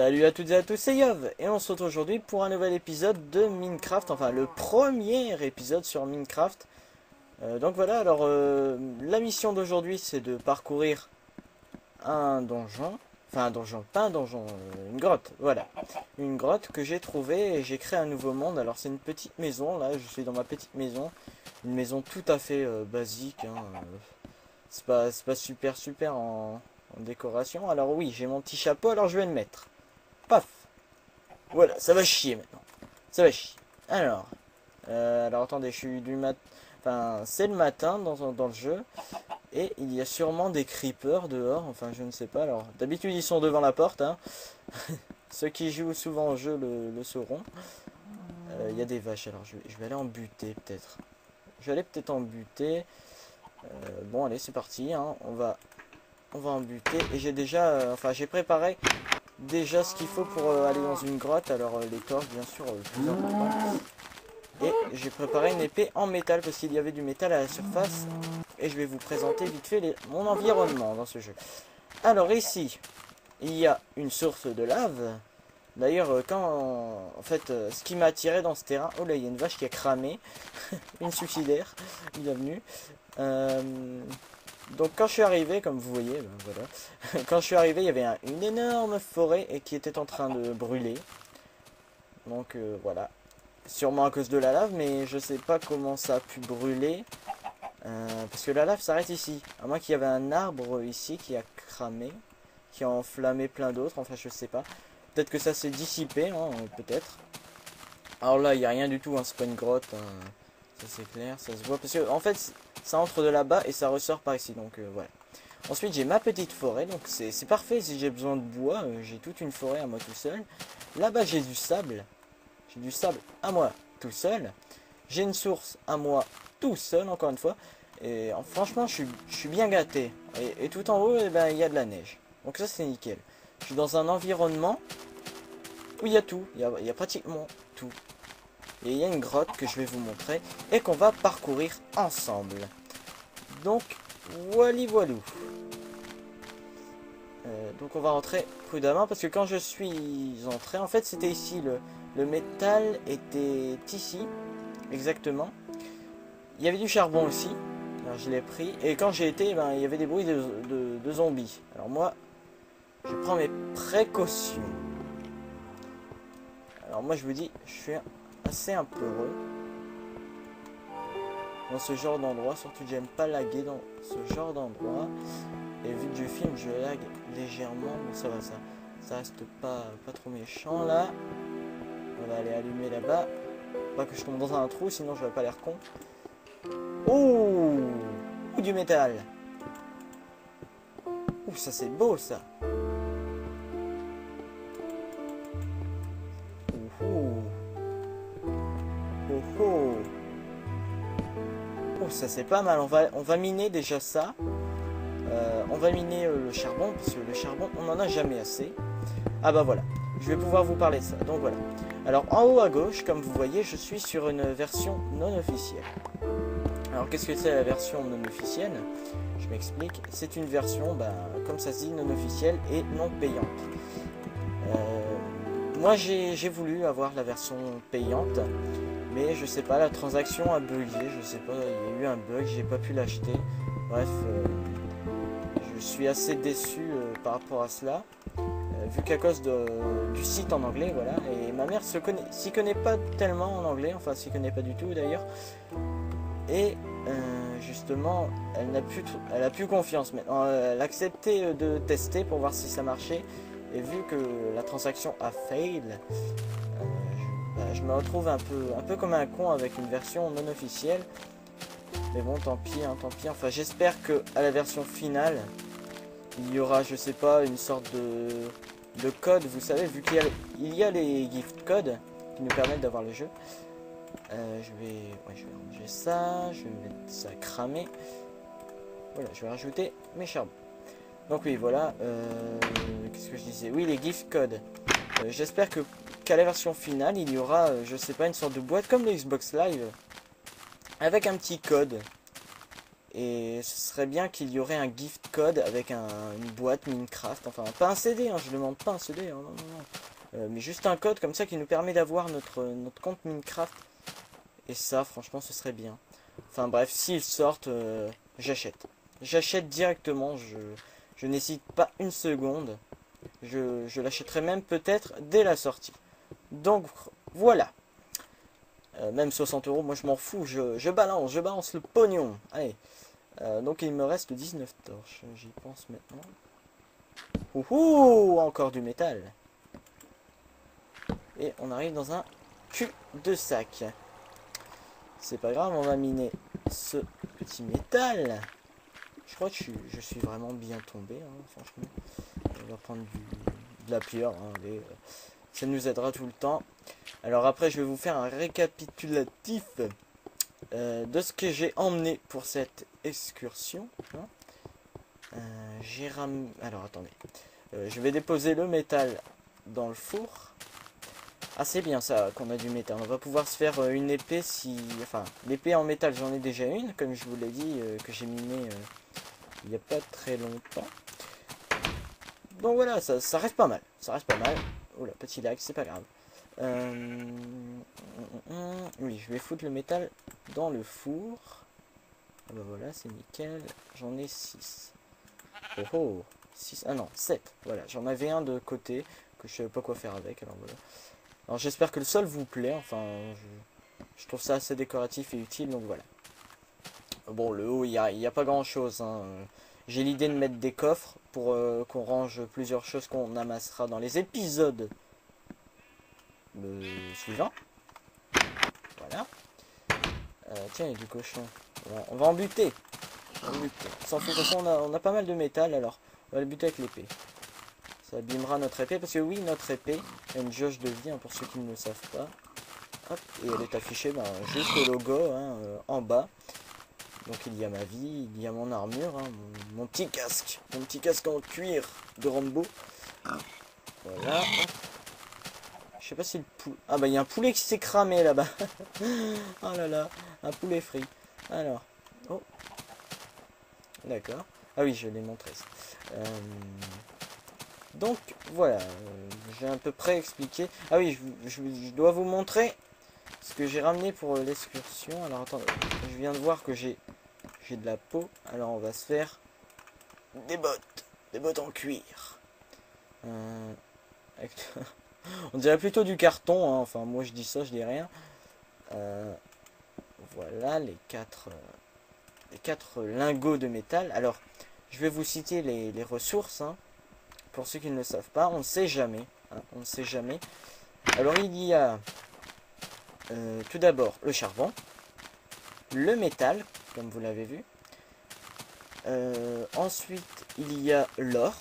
Salut à toutes et à tous, c'est Yov et on se retrouve aujourd'hui pour un nouvel épisode de Minecraft, enfin le premier épisode sur Minecraft. Donc voilà, alors la mission d'aujourd'hui c'est de parcourir un donjon, enfin un donjon, pas un donjon, une grotte, voilà. Une grotte que j'ai trouvée et j'ai créé un nouveau monde. Alors c'est une petite maison, là je suis dans ma petite maison, une maison tout à fait basique, hein, c'est pas super en décoration. Alors oui, j'ai mon petit chapeau, alors je vais le mettre. Paf. Voilà, ça va chier maintenant. Ça va chier. Alors attendez, je suis du mat... Enfin, c'est le matin dans le jeu. Et il y a sûrement des creepers dehors. Enfin, je ne sais pas. Alors, d'habitude, ils sont devant la porte. Hein. Ceux qui jouent souvent au jeu le sauront. Il y a des vaches. Alors, je vais aller en buter, peut-être. Je vais aller peut-être en buter. Bon, allez, c'est parti. Hein. On va en buter. Et j'ai déjà... enfin, j'ai préparé... déjà ce qu'il faut pour aller dans une grotte. Alors les torches bien sûr le plus important. Et j'ai préparé une épée en métal parce qu'il y avait du métal à la surface. Et je vais vous présenter vite fait mon environnement dans ce jeu. Alors ici, il y a une source de lave. D'ailleurs en fait ce qui m'a attiré dans ce terrain... Oh là, il y a une vache qui a cramé. Une suicidaire. Bienvenue. Donc quand je suis arrivé, comme vous voyez, ben voilà, quand je suis arrivé, il y avait une énorme forêt et qui était en train de brûler. Donc voilà, sûrement à cause de la lave, mais je sais pas comment ça a pu brûler, parce que la lave s'arrête ici. À moins qu'il y avait un arbre ici qui a cramé, qui a enflammé plein d'autres, enfin je sais pas. Peut-être que ça s'est dissipé, hein, peut-être. Alors là, il n'y a rien du tout, hein, c'est pas une grotte, hein. Ça c'est clair, ça se voit, parce que en fait... ça entre de là-bas et ça ressort par ici, donc voilà. Ensuite j'ai ma petite forêt, donc c'est parfait si j'ai besoin de bois, j'ai toute une forêt à moi tout seul. Là-bas j'ai du sable à moi tout seul. J'ai une source à moi tout seul, encore une fois. Et franchement je suis bien gâté. Et tout en haut, eh ben, il y a de la neige. Donc ça c'est nickel. Je suis dans un environnement où il y a tout, il y a pratiquement tout. Et il y a une grotte que je vais vous montrer et qu'on va parcourir ensemble. Donc, voilou. Donc on va rentrer prudemment parce que quand je suis entré, en fait c'était ici, le métal était ici, exactement. Il y avait du charbon aussi, alors je l'ai pris. Et quand j'ai été, ben, il y avait des bruits de zombies. Alors moi, je prends mes précautions. Alors moi je vous dis, je suis assez un peu heureux dans ce genre d'endroit, surtout que j'aime pas laguer dans ce genre d'endroit. Et vu que je filme, je lag légèrement, mais ça va, ça reste pas trop méchant là. On va aller allumer là-bas, pas que je tombe dans un trou, sinon je vais pas l'air con. Ouh, du métal. Ouh, ça c'est beau ça. Oh, ça c'est pas mal, on va miner déjà ça. On va miner le charbon, parce que le charbon on n'en a jamais assez. Ah bah voilà, je vais pouvoir vous parler de ça, donc voilà. Alors en haut à gauche, comme vous voyez, je suis sur une version non officielle. Alors qu'est-ce que c'est la version non officielle? Je m'explique, c'est une version, bah, comme ça se dit, non officielle et non payante. Moi j'ai voulu avoir la version payante, mais je sais pas, la transaction a bugué, je sais pas, il y a eu un bug, j'ai pas pu l'acheter. Bref, je suis assez déçu par rapport à cela, vu qu'à cause du site en anglais, voilà, et ma mère s'y connaît pas tellement en anglais, enfin s'y connaît pas du tout d'ailleurs, et justement, elle a plus confiance maintenant, elle a accepté de tester pour voir si ça marchait, et vu que la transaction a fail, je me retrouve un peu comme un con avec une version non officielle. Mais bon, tant pis, hein, tant pis. Enfin, j'espère que à la version finale, il y aura, je sais pas, une sorte de code, vous savez, vu qu'il y a les gift codes qui nous permettent d'avoir le jeu. Je vais ranger ça, je vais mettre ça cramer. Voilà, je vais rajouter mes charbons. Donc oui, voilà. Qu'est-ce que je disais? Oui, les gift codes. J'espère qu'à la version finale, il y aura, je sais pas, une sorte de boîte comme le Xbox Live, avec un petit code. Et ce serait bien qu'il y aurait un gift code avec une boîte Minecraft. Enfin, pas un CD, hein, je demande pas un CD, hein, non, non, non. Mais juste un code comme ça qui nous permet d'avoir notre compte Minecraft. Et ça, franchement, ce serait bien. Enfin bref, s'ils sortent, j'achète. J'achète directement, je n'hésite pas une seconde. Je l'achèterai même peut-être dès la sortie. Donc voilà. Même 60 euros, moi je m'en fous, je balance le pognon. Allez. Donc il me reste 19 torches, j'y pense maintenant. Ouhou, encore du métal. Et on arrive dans un cul de sac. C'est pas grave, on va miner ce petit métal. Je crois que je suis vraiment bien tombé, hein, franchement. On va prendre de la pierre, hein, allez, ça nous aidera tout le temps. Alors après, je vais vous faire un récapitulatif de ce que j'ai emmené pour cette excursion. Hein. Alors attendez, je vais déposer le métal dans le four. Ah, c'est bien ça qu'on a du métal. On va pouvoir se faire une épée si... Enfin, l'épée en métal, j'en ai déjà une, comme je vous l'ai dit, que j'ai miné il n'y a pas très longtemps. Donc voilà, ça reste pas mal. Ça reste pas mal. Oh là, petit lag, c'est pas grave. Oui, je vais foutre le métal dans le four. Ah bah voilà, c'est nickel. J'en ai 6. Oh oh, 6. Ah non, 7. Voilà, j'en avais un de côté que je savais pas quoi faire avec. Alors voilà. Alors j'espère que le sol vous plaît. Enfin, je trouve ça assez décoratif et utile. Donc voilà. Bon, le haut, il y a pas grand chose. Hein. J'ai l'idée de mettre des coffres pour qu'on range plusieurs choses qu'on amassera dans les épisodes suivants. Voilà. Tiens, il y a du cochon. On va en buter. On s'en fout, de toute façon, on a pas mal de métal, alors on va le buter avec l'épée. Ça abîmera notre épée, parce que oui, notre épée a une jauge de vie, hein, pour ceux qui ne le savent pas. Hop, et elle est affichée juste au logo, hein, en bas. Donc il y a ma vie, il y a mon armure, hein, mon petit casque en cuir de Rambo. Voilà. Je sais pas si le poulet... Ah bah il y a un poulet qui s'est cramé là-bas. Oh là là, un poulet frit. Alors, oh. D'accord. Ah oui, je l'ai montré. Donc voilà, j'ai à peu près expliqué. Ah oui, je dois vous montrer ce que j'ai ramené pour l'excursion. Alors attendez, je viens de voir que j'ai de la peau. Alors on va se faire des bottes en cuir. On dirait plutôt du carton, hein. Enfin moi je dis ça, je dis rien. Voilà les quatre lingots de métal. Alors je vais vous citer les ressources, hein. Pour ceux qui ne le savent pas, on ne sait jamais, hein, on ne sait jamais. Alors il y a tout d'abord le charbon, le métal, comme vous l'avez vu. Ensuite, il y a l'or,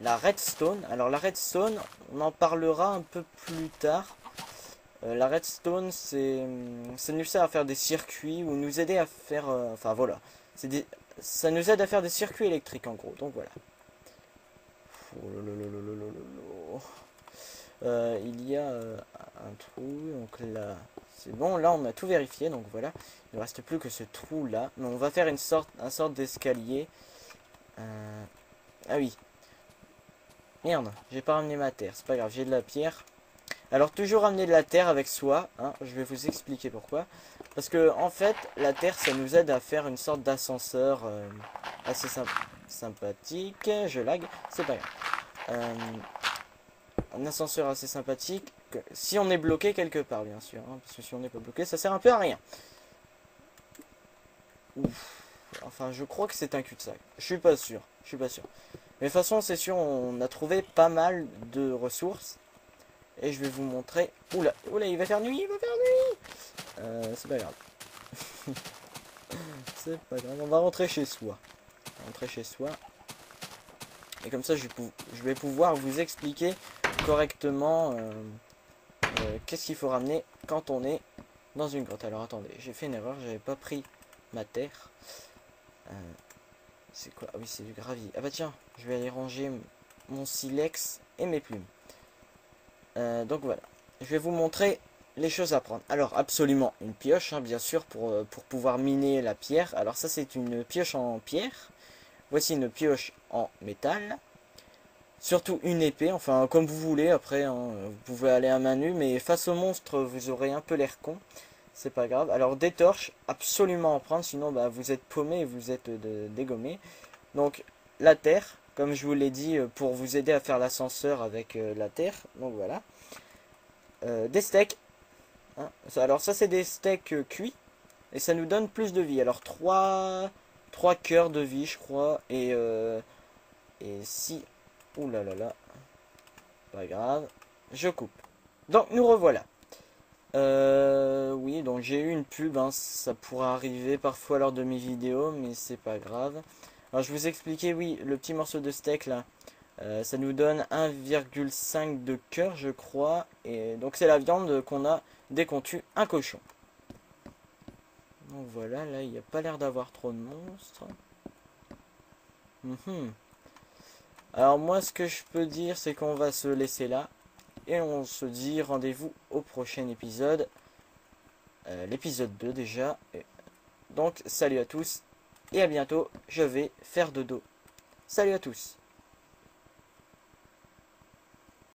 la redstone. Alors la redstone, on en parlera un peu plus tard. La redstone, ça nous sert à faire des circuits ou nous aider à faire... enfin voilà, ça nous aide à faire des circuits électriques en gros, donc voilà. Il y a un trou, donc là c'est bon, là on a tout vérifié, donc voilà, il ne reste plus que ce trou là, mais on va faire une sorte d'escalier. Ah oui, merde, j'ai pas ramené ma terre, c'est pas grave, j'ai de la pierre. Alors toujours ramener de la terre avec soi, hein, je vais vous expliquer pourquoi. Parce que en fait, la terre ça nous aide à faire une sorte d'ascenseur assez sympathique. Je lag, c'est pas grave. Un ascenseur assez sympathique, si on est bloqué quelque part bien sûr, hein, parce que si on n'est pas bloqué ça sert un peu à rien. Ouf. Enfin je crois que c'est un cul-de-sac, je suis pas sûr. Mais de toute façon c'est sûr, on a trouvé pas mal de ressources. Et je vais vous montrer. Oula, il va faire nuit, c'est pas grave. C'est pas grave, on va rentrer chez soi. Et comme ça, je vais pouvoir vous expliquer correctement qu'est-ce qu'il faut ramener quand on est dans une grotte. Alors attendez, j'ai fait une erreur, j'avais pas pris ma terre. C'est quoi? Ah oui, c'est du gravier. Ah bah tiens, je vais aller ranger mon silex et mes plumes. Donc voilà, je vais vous montrer les choses à prendre. Alors absolument une pioche, hein, bien sûr, pour pouvoir miner la pierre. Alors ça c'est une pioche en pierre. Voici une pioche en métal. Surtout une épée, enfin comme vous voulez après, hein, vous pouvez aller à main nue, mais face au monstre vous aurez un peu l'air con. C'est pas grave. Alors des torches, absolument en prendre, sinon bah, vous êtes paumé et vous êtes dégommé. Donc la terre, comme je vous l'ai dit, pour vous aider à faire l'ascenseur avec la terre. Donc voilà. Des steaks. Hein. Alors ça c'est des steaks cuits. Et ça nous donne plus de vie. Alors 3 cœurs de vie je crois. Et si... Ouh là là là. Pas grave. Je coupe. Donc nous revoilà. Oui, donc j'ai eu une pub, hein, ça pourra arriver parfois lors de mes vidéos, mais c'est pas grave. Alors je vous expliquais, oui, le petit morceau de steak là, ça nous donne 1,5 de cœur, je crois, et donc c'est la viande qu'on a dès qu'on tue un cochon. Donc voilà, là il n'y a pas l'air d'avoir trop de monstres. Alors moi ce que je peux dire c'est qu'on va se laisser là. Et on se dit rendez-vous au prochain épisode. L'épisode 2 déjà. Donc salut à tous. Et à bientôt. Je vais faire dodo. Salut à tous.